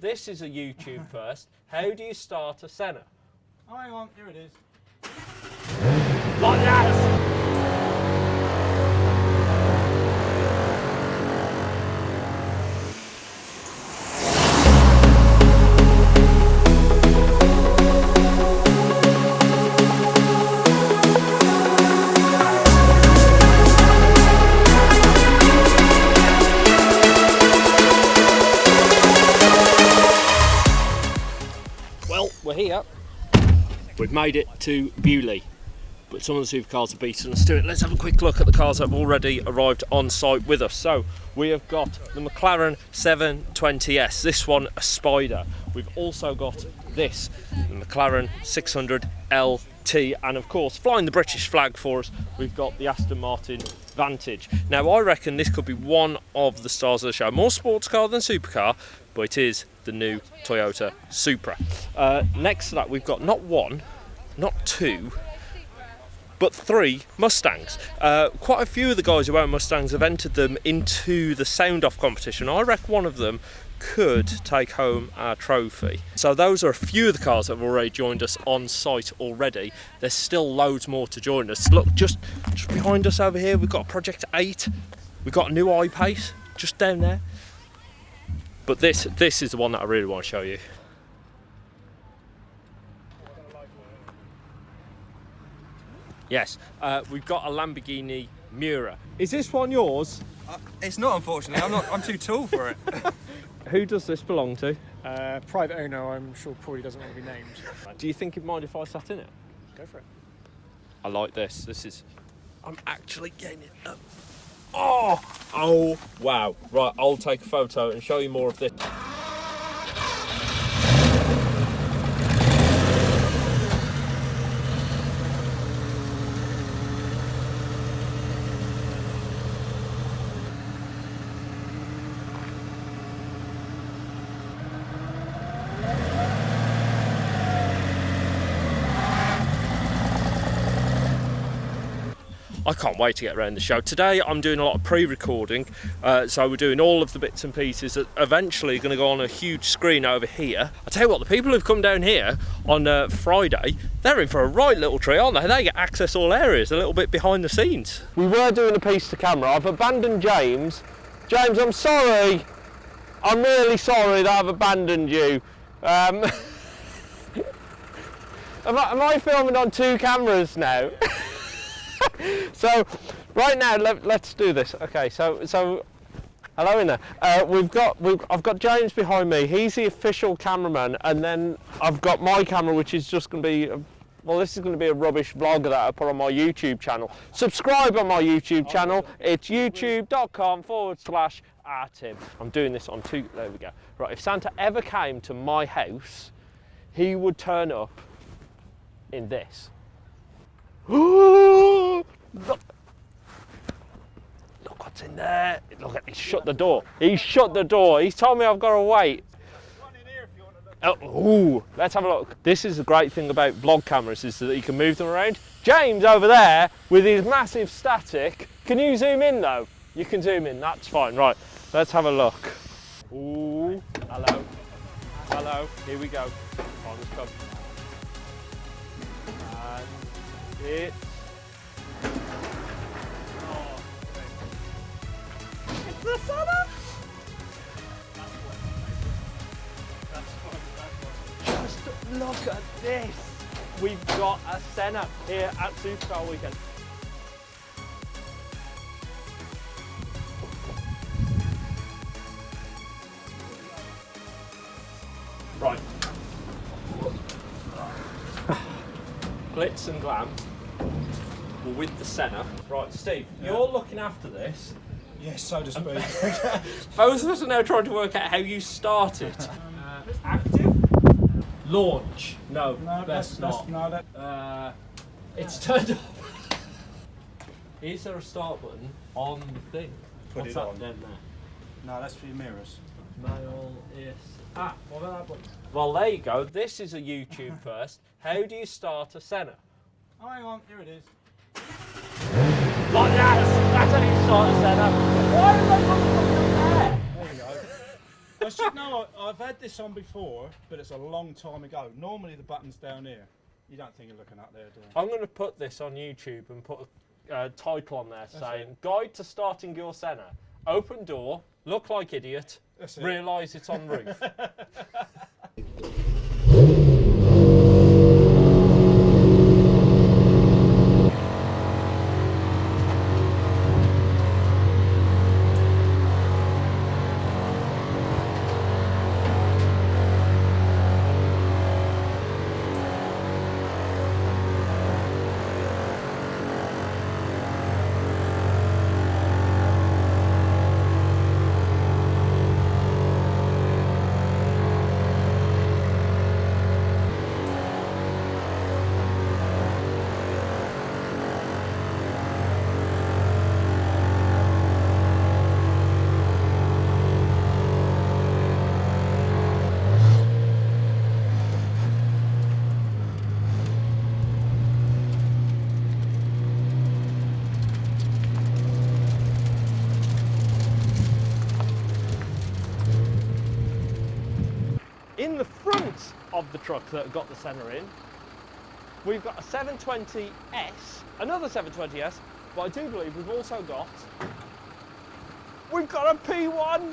this is a YouTube first. How do you start a Senna? Oh, hang on, here it is. Like that! Well, we're here. We've made it to Beaulieu, but some of the supercars have beaten us to it. Let's have a quick look at the cars that have already arrived on site with us. So we have got the McLaren 720S, this one a Spider. We've also got this, the McLaren 600 LT, and of course, flying the British flag for us, we've got the Aston Martin Vantage. Now I reckon this could be one of the stars of the show. More sports car than supercar, but it is the new Toyota Supra. Next to that, we've got not one, not two, but three Mustangs. Quite a few of the guys who own Mustangs have entered them into the sound-off competition. I reckon one of them could take home our trophy. So those are a few of the cars that have already joined us on site already. There's still loads more to join us. Look, just behind us over here, we've got a Project 8. We've got a new I-Pace just down there. But this is the one that I really want to show you. Yes, we've got a Lamborghini Miura. Is this one yours? It's not, unfortunately. I'm too tall for it. Who does this belong to? Private owner, I'm sure probably doesn't want to be named. Do you think it mind if I sat in it? Go for it. I like this. I'm actually getting it up. Oh, wow. Right, I'll take a photo and show you more of this. I can't wait to get around the show. Today I'm doing a lot of pre-recording, so we're doing all of the bits and pieces that eventually are going to go on a huge screen over here. I tell you what, the people who've come down here on Friday, they're in for a right little treat, aren't they? They get access all areas, a little bit behind the scenes. We were doing a piece to camera. I've abandoned James. James, I'm sorry. I'm really sorry that I've abandoned you. Am I filming on two cameras now? So right now let's do this. Okay, so hello in there. I've got James behind me. He's the official cameraman, and then I've got my camera, which is just going to be this is going to be a rubbish vlog that I put on my YouTube channel. Subscribe on my YouTube channel. It's youtube.com/rtim. I'm doing this on two. There we go. Right, if Santa ever came to my house, he would turn up in this. Look what's in there. Look, he's shut the door. He's shut the door. He's told me I've got to wait. Let's have a look. This is the great thing about vlog cameras, is that you can move them around. James over there with his massive static. Can you zoom in though? You can zoom in, that's fine. Right, let's have a look. Ooh, hello. Hello, here we go. On the stop. It's the Senna! Just look at this! We've got a Senna here at Supercar Weekend. Right. Glitz and glam. With the Senna. Right, Steve, you're looking after this. Yes, so to speak. Both of us are now trying to work out how you start it. Active? Launch. No, best not. It's turned off. Is there a start button on the thing? Put it on. Down there? No, that's for your mirrors. Mail is... what about that button? Well, there you go. This is a YouTube first. How do you start a Senna? Oh, hang on, here it is. Like that! That's how you start a Senna. Why did they put the button there? There we go. No, I've had this on before, but it's a long time ago. Normally the button's down here. You don't think you're looking up there, do you? I'm going to put this on YouTube and put a title on there saying, Guide to Starting Your Senna. Open door, look like idiot, realise it's en route. In the front of the truck that got the Senna in, we've got a 720S, another 720S, but I do believe we've also got, we've got a P1!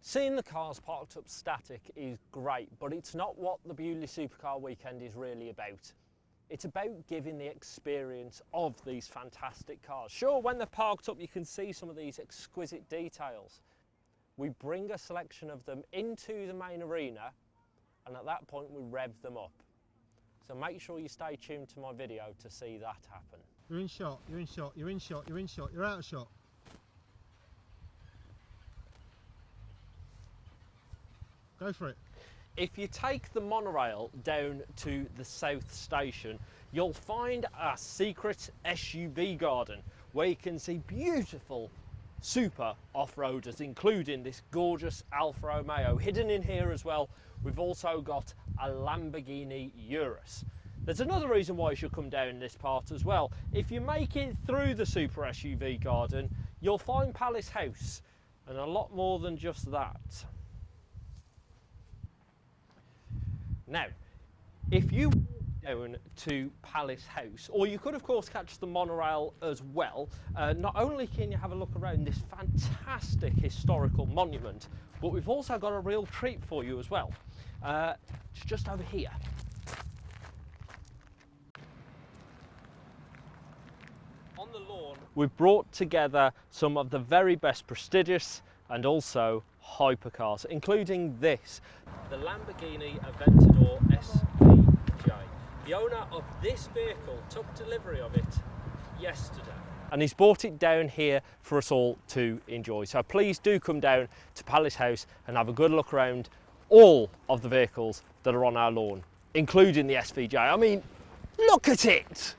Seeing the cars parked up static is great, but it's not what the Beaulieu Supercar weekend is really about. It's about giving the experience of these fantastic cars. Sure, when they're parked up you can see some of these exquisite details. We bring a selection of them into the main arena, and at that point we rev them up. So make sure you stay tuned to my video to see that happen. You're in shot, you're in shot, you're in shot, you're in shot, you're out of shot. Go for it. If you take the monorail down to the South Station, you'll find a secret SUV garden where you can see beautiful super off-roaders, including this gorgeous Alfa Romeo. Hidden in here as well, we've also got a Lamborghini Urus. There's another reason why you should come down this part as well. If you make it through the super SUV garden, you'll find Palace House, and a lot more than just that. Now, if you walk down to Palace House, or you could of course catch the monorail as well, not only can you have a look around this fantastic historical monument, but we've also got a real treat for you as well. It's just over here. On the lawn, we've brought together some of the very best prestigious and also hypercars, including this, the Lamborghini Aventador SVJ. The owner of this vehicle took delivery of it yesterday, and he's brought it down here for us all to enjoy. So please do come down to Palace House and have a good look around all of the vehicles that are on our lawn, including the SVJ. I mean, look at it!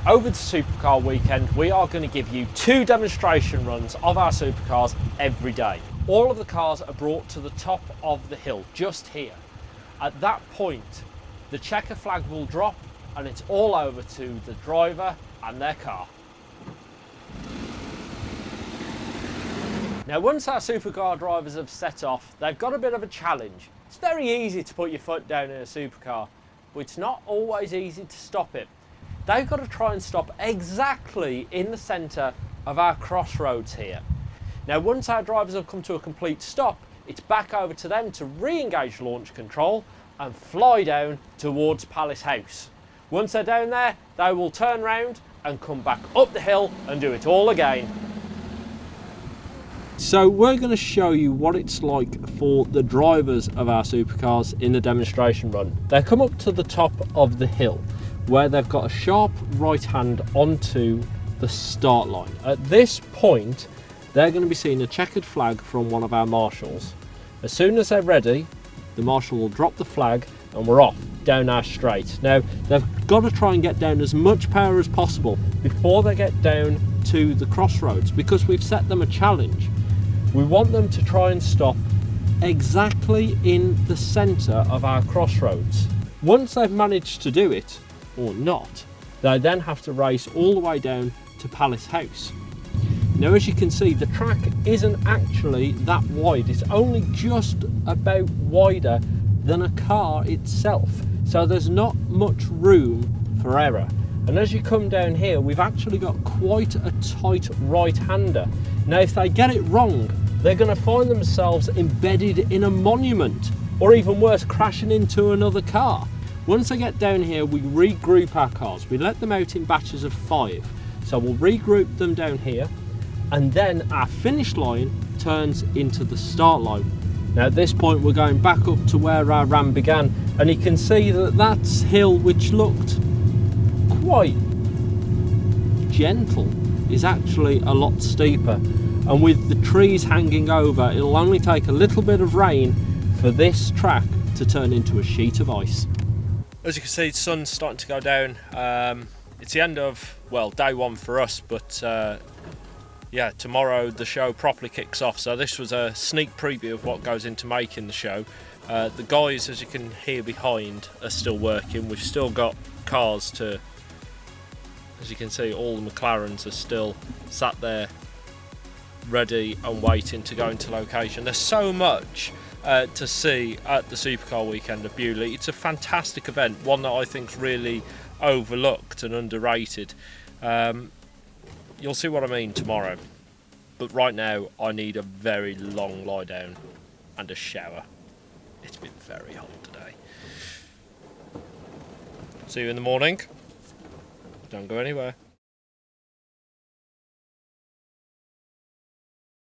over the Supercar weekend, we are going to give you 2 demonstration runs of our Supercars every day. All of the cars are brought to the top of the hill, just here. At that point, the checker flag will drop and it's all over to the driver and their car. Now, once our Supercar drivers have set off, they've got a bit of a challenge. It's very easy to put your foot down in a Supercar, but it's not always easy to stop it. They've got to try and stop exactly in the centre of our crossroads here. Now, once our drivers have come to a complete stop, it's back over to them to re-engage launch control and fly down towards Palace House. Once they're down there, they will turn round and come back up the hill and do it all again. So we're going to show you what it's like for the drivers of our Supercars in the demonstration run. They come up to the top of the hill where they've got a sharp right hand onto the start line. At this point, they're going to be seeing a checkered flag from one of our marshals. As soon as they're ready, the marshal will drop the flag and we're off down our straight. Now, they've got to try and get down as much power as possible before they get down to the crossroads, because we've set them a challenge. We want them to try and stop exactly in the centre of our crossroads. Once they've managed to do it, or not, they then have to race all the way down to Palace House. Now, as you can see, the track isn't actually that wide. It's only just about wider than a car itself. So there's not much room for error. And as you come down here, we've actually got quite a tight right-hander. Now, if they get it wrong, they're going to find themselves embedded in a monument, or even worse, crashing into another car. Once they get down here, we regroup our cars. We let them out in batches of 5. So we'll regroup them down here, and then our finish line turns into the start line. Now, at this point, we're going back up to where our run began, and you can see that that's hill, which looked quite gentle, is actually a lot steeper. And with the trees hanging over, it'll only take a little bit of rain for this track to turn into a sheet of ice. As you can see, the sun's starting to go down. It's the end of, well, day 1 for us, but yeah, tomorrow the show properly kicks off. So this was a sneak preview of what goes into making the show. The guys, as you can hear behind, are still working. We've still got cars to, as you can see, all the McLarens are still sat there ready and waiting to go into location. There's so much to see at the Supercar weekend of Beaulieu. It's a fantastic event, one that I think is really overlooked and underrated. You'll see what I mean tomorrow, but right now I need a very long lie down and a shower. It's been very hot today. See you in the morning. Don't go anywhere.